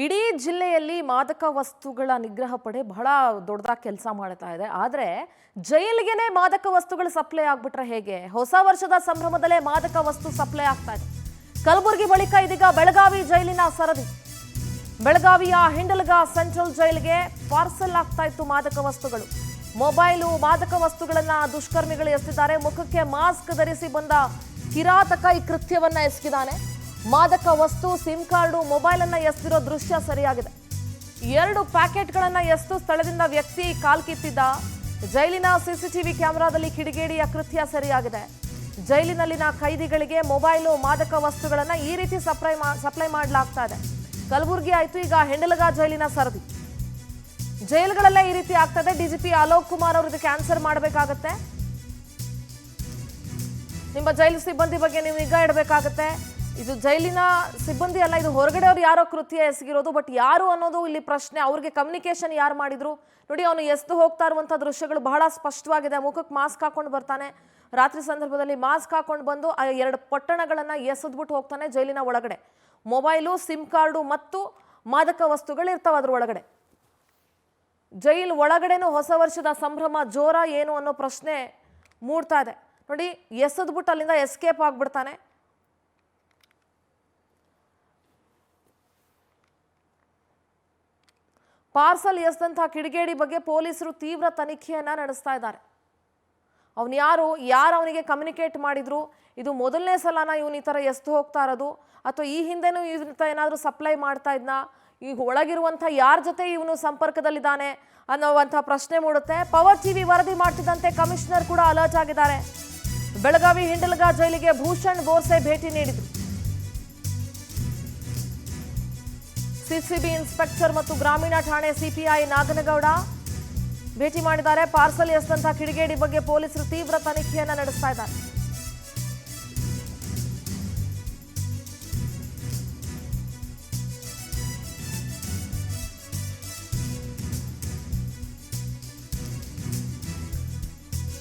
ಇಡೀ ಜಿಲ್ಲೆಯಲ್ಲಿ ಮಾದಕ ವಸ್ತುಗಳ ನಿಗ್ರಹ ಪಡೆ ಬಹಳ ದೊಡ್ಡದಾಗಿ ಕೆಲಸ ಮಾಡ್ತಾ ಇದೆ. ಆದರೆ ಜೈಲಿಗೆನೇ ಮಾದಕ ವಸ್ತುಗಳು ಸಪ್ಲೈ ಆಗ್ಬಿಟ್ರೆ ಹೇಗೆ? ಹೊಸ ವರ್ಷದ ಸಂಭ್ರಮದಲ್ಲೇ ಮಾದಕ ವಸ್ತು ಸಪ್ಲೈ ಆಗ್ತಾ ಇದೆ. ಕಲಬುರಗಿ ಬಳಿಕ ಇದೀಗ ಬೆಳಗಾವಿ ಜೈಲಿನ ಸರದಿ. ಬೆಳಗಾವಿಯ ಹಿಂಡಲಗ ಸೆಂಟ್ರಲ್ ಜೈಲಿಗೆ ಪಾರ್ಸಲ್ ಆಗ್ತಾ ಇತ್ತು ಮಾದಕ ವಸ್ತುಗಳು. ಮೊಬೈಲು, ಮಾದಕ ವಸ್ತುಗಳನ್ನ ದುಷ್ಕರ್ಮಿಗಳು ಎಸೆದಿದ್ದಾರೆ. ಮುಖಕ್ಕೆ ಮಾಸ್ಕ್ ಧರಿಸಿ ಬಂದ ಕಿರಾತಕ ಈ ಕೃತ್ಯವನ್ನ ಎಸಗಿದ್ದಾನೆ. ಮಾದಕ ವಸ್ತು, ಸಿಮ್ ಕಾರ್ಡು, ಮೊಬೈಲ್ ಅನ್ನ ಎಸೆದಿರೋ ದೃಶ್ಯ ಸರಿಯಾಗಿದೆ. 2 ಪ್ಯಾಕೆಟ್ಗಳನ್ನ ಎಸೆದು ಸ್ಥಳದಿಂದ ವ್ಯಕ್ತಿ ಕಾಲ್ಕಿತ್ತಿದ್ದ. ಜೈಲಿನ ಸಿಸಿಟಿವಿ ಕ್ಯಾಮೆರಾದಲ್ಲಿ ಕಿಡಿಗೇಡಿಯ ಕೃತ್ಯ ಸರಿಯಾಗಿದೆ. ಜೈಲಿನಲ್ಲಿನ ಖೈದಿಗಳಿಗೆ ಮೊಬೈಲು, ಮಾದಕ ವಸ್ತುಗಳನ್ನ ಈ ರೀತಿ ಸಪ್ಲೈ ಮಾಡಲಾಗ್ತಾ ಇದೆ. ಕಲಬುರಗಿ ಆಯ್ತು, ಈಗ ಹಿಂಡಲಗ ಜೈಲಿನ ಸರದಿ. ಜೈಲುಗಳಲ್ಲೇ ಈ ರೀತಿ ಆಗ್ತದೆ. ಡಿಜಿಪಿ ಅಲೋಕ್ ಕುಮಾರ್ ಅವರು ಇದಕ್ಕೆ ಆನ್ಸರ್ ಮಾಡಬೇಕಾಗತ್ತೆ. ನಿಮ್ಮ ಜೈಲು ಸಿಬ್ಬಂದಿ ಬಗ್ಗೆ ನೀವು ನಿಗಾ ಇಡಬೇಕಾಗತ್ತೆ. ಇದು ಜೈಲಿನ ಸಿಬ್ಬಂದಿ ಅಲ್ಲ, ಇದು ಹೊರಗಡೆ ಅವ್ರು ಯಾರೋ ಕೃತ್ಯ ಎಸಗಿರೋದು. ಬಟ್ ಯಾರು ಅನ್ನೋದು ಇಲ್ಲಿ ಪ್ರಶ್ನೆ. ಅವ್ರಿಗೆ ಕಮ್ಯುನಿಕೇಶನ್ ಯಾರು ಮಾಡಿದ್ರು ನೋಡಿ. ಅವನು ಎಸ್ದು ಹೋಗ್ತಾ ಇರುವಂತ ದೃಶ್ಯಗಳು ಬಹಳ ಸ್ಪಷ್ಟವಾಗಿದೆ. ಮುಖಕ್ಕೆ ಮಾಸ್ಕ್ ಹಾಕೊಂಡು ಬರ್ತಾನೆ. ರಾತ್ರಿ ಸಂದರ್ಭದಲ್ಲಿ ಮಾಸ್ಕ್ ಹಾಕೊಂಡು ಬಂದು ಆ 2 ಪೊಟ್ಟಣಗಳನ್ನ ಎಸೆದ್ಬಿಟ್ಟು ಹೋಗ್ತಾನೆ ಜೈಲಿನ ಒಳಗಡೆ. ಮೊಬೈಲು, ಸಿಮ್ ಕಾರ್ಡು ಮತ್ತು ಮಾದಕ ವಸ್ತುಗಳು ಇರ್ತಾವ ಅದ್ರ ಒಳಗಡೆ. ಜೈಲ್ ಒಳಗಡೆನೂ ಹೊಸ ವರ್ಷದ ಸಂಭ್ರಮ ಜೋರ ಏನು ಅನ್ನೋ ಪ್ರಶ್ನೆ ಮೂಡ್ತಾ ಇದೆ ನೋಡಿ. ಎಸೆದ್ಬಿಟ್ಟು ಅಲ್ಲಿಂದ ಎಸ್ಕೇಪ್ ಆಗ್ಬಿಡ್ತಾನೆ. ಪಾರ್ಸಲ್ ಎಸೆದಂತಹ ಕಿಡಿಗೇಡಿ ಬಗ್ಗೆ ಪೊಲೀಸರು ತೀವ್ರ ತನಿಖೆಯನ್ನ ನಡೆಸ್ತಾ ಇದ್ದಾರೆ. ಅವನು ಯಾರು ಅವನಿಗೆ ಕಮ್ಯುನಿಕೇಟ್ ಮಾಡಿದ್ರು, ಇದು ಮೊದಲನೇ ಸಲನ ಇವನು ಈ ಥರ ಎಸ್ದು ಹೋಗ್ತಾ ಇರೋದು, ಅಥವಾ ಈ ಹಿಂದೆನೂ ಏನಾದರೂ ಸಪ್ಲೈ ಮಾಡ್ತಾ ಇದ್ನಾ, ಈಗ ಒಳಗಿರುವಂಥ ಯಾರ ಜೊತೆ ಇವನು ಸಂಪರ್ಕದಲ್ಲಿದ್ದಾನೆ ಅನ್ನೋವಂಥ ಪ್ರಶ್ನೆ ಮೂಡುತ್ತೆ. ಪವರ್ ಟಿವಿ ವರದಿ ಮಾಡ್ತಿದ್ದಂತೆ ಕಮಿಷನರ್ ಕೂಡ ಅಲರ್ಟ್ ಆಗಿದ್ದಾರೆ. ಬೆಳಗಾವಿ ಹಿಂಡಲಗ ಜೈಲಿಗೆ ಭೂಷಣ್ ಬೋರ್ಸೆ ಭೇಟಿ ನೀಡಿದ್ರು. ಸಿಸಿಬಿ ಇನ್ಸ್ಪೆಕ್ಟರ್ ಮತ್ತು ಗ್ರಾಮೀಣ ಠಾಣೆ ಸಿಪಿಐ ನಾಗನಗೌಡ ಭೇಟಿ ಮಾಡಿದ್ದಾರೆ. ಪಾರ್ಸಲ್ ಎಸೆದಂತಹ ಕಿಡಿಗೇಡಿ ಬಗ್ಗೆ ಪೊಲೀಸರು ತೀವ್ರ ತನಿಖೆಯನ್ನ ನಡೆಸ್ತಾ ಇದ್ದಾರೆ.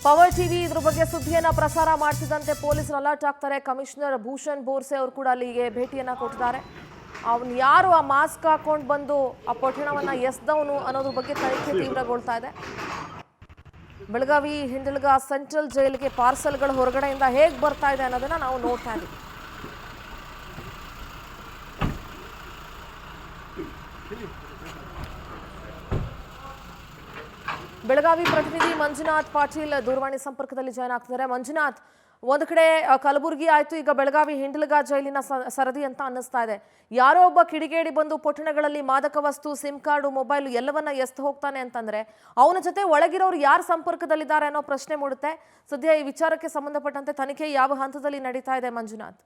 ಪವರ್ ಟಿವಿ ಇದ್ರ ಬಗ್ಗೆ ಸುದ್ದಿಯನ್ನ ಪ್ರಸಾರ ಮಾಡ್ತಿದ್ದಂತೆ ಪೊಲೀಸರು ಅಲರ್ಟ್ ಆಗ್ತಾರೆ. ಕಮಿಷನರ್ ಭೂಷಣ್ ಬೋರ್ಸೆ ಅವರು ಕೂಡ ಅಲ್ಲಿಗೆ ಭೇಟಿಯನ್ನ ಕೊಟ್ಟಿದ್ದಾರೆ. ಅವನು ಯಾರು ಆ ಮಾಸ್ಕ್ ಹಾಕೊಂಡು ಬಂದು ಆ ಪೊಟ್ಟಣವನ್ನ ಎಸ್ದವನು ಅನ್ನೋದ್ರ ಬಗ್ಗೆ ತನಿಖೆ ತೀವ್ರಗೊಳ್ತಾ ಇದೆ. ಬೆಳಗಾವಿ ಹಿಂಡಲಗ ಸೆಂಟ್ರಲ್ ಜೈಲಿಗೆ ಪಾರ್ಸಲ್ಗಳು ಹೊರಗಡೆಯಿಂದ ಹೇಗೆ ಬರ್ತಾ ಇದೆ ಅನ್ನೋದನ್ನ ನಾವು ನೋಡ್ತಾ ಇದ್ದೀವಿ. ಬೆಳಗಾವಿ ಪ್ರತಿನಿಧಿ ಮಂಜುನಾಥ್ ಪಾಟೀಲ್ ದೂರವಾಣಿ ಸಂಪರ್ಕದಲ್ಲಿ ಜಾಯ್ನ್ ಆಗ್ತಿದ್ದಾರೆ. ಮಂಜುನಾಥ್, ಒಂದು ಕಡೆ ಕಲಬುರಗಿ ಆಯ್ತು, ಈಗ ಬೆಳಗಾವಿ ಹಿಂಡಲಗ ಜೈಲಿನ ಸರದಿ ಅಂತ ಅನ್ನಿಸ್ತಾ ಇದೆ. ಯಾರೋ ಒಬ್ಬ ಕಿಡಿಗೇಡಿ ಬಂದು ಪೊಟ್ಟಣಗಳಲ್ಲಿ ಮಾದಕ ವಸ್ತು, ಸಿಮ್ ಕಾರ್ಡು, ಮೊಬೈಲ್ ಎಲ್ಲವನ್ನ ಎಸ್ದು ಹೋಗ್ತಾನೆ ಅಂತಂದ್ರೆ ಅವನ ಜೊತೆ ಒಳಗಿರೋರು ಯಾರು ಸಂಪರ್ಕದಲ್ಲಿದ್ದಾರೆ ಅನ್ನೋ ಪ್ರಶ್ನೆ ಮೂಡುತ್ತೆ. ಸದ್ಯ ಈ ವಿಚಾರಕ್ಕೆ ಸಂಬಂಧಪಟ್ಟಂತೆ ತನಿಖೆ ಯಾವ ಹಂತದಲ್ಲಿ ನಡೀತಾ ಇದೆ ಮಂಜುನಾಥ್?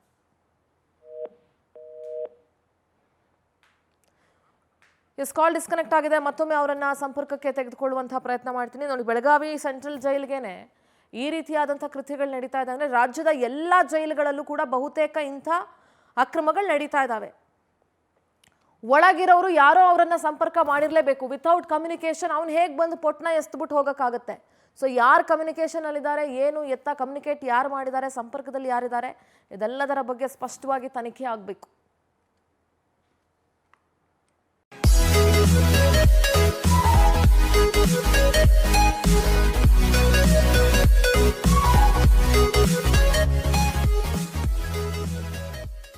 ಕಾಲ್ ಡಿಸ್ಕನೆಕ್ಟ್ ಆಗಿದೆ. ಮತ್ತೊಮ್ಮೆ ಅವರನ್ನ ಸಂಪರ್ಕಕ್ಕೆ ತೆಗೆದುಕೊಳ್ಳುವಂತಹ ಪ್ರಯತ್ನ ಮಾಡ್ತೀನಿ. ನೋಡಿ, ಬೆಳಗಾವಿ ಸೆಂಟ್ರಲ್ ಜೈಲ್ಗೆನೆ ಈ ರೀತಿಯಾದಂಥ ಕೃತ್ಯಗಳು ನಡೀತಾ ಇದೆ ಅಂದರೆ ರಾಜ್ಯದ ಎಲ್ಲ ಜೈಲುಗಳಲ್ಲೂ ಕೂಡ ಬಹುತೇಕ ಇಂಥ ಅಕ್ರಮಗಳು ನಡೀತಾ ಇದ್ದಾವೆ. ಒಳಗಿರೋರು ಯಾರೋ ಅವರನ್ನ ಸಂಪರ್ಕ ಮಾಡಿರಲೇಬೇಕು. ವಿತೌಟ್ ಕಮ್ಯುನಿಕೇಶನ್ ಅವ್ನು ಹೇಗೆ ಬಂದು ಪೊಟ್ಟಣ ಎಸ್ದುಬಿಟ್ಟು ಹೋಗೋಕ್ಕಾಗತ್ತೆ? ಸೊ ಯಾರು ಕಮ್ಯುನಿಕೇಶನ್ ಅಲ್ಲಿದ್ದಾರೆ, ಏನು ಎತ್ತ ಕಮ್ಯುನಿಕೇಟ್ ಯಾರು ಮಾಡಿದ್ದಾರೆ, ಸಂಪರ್ಕದಲ್ಲಿ ಯಾರಿದ್ದಾರೆ, ಇದೆಲ್ಲದರ ಬಗ್ಗೆ ಸ್ಪಷ್ಟವಾಗಿ ತನಿಖೆ ಆಗಬೇಕು.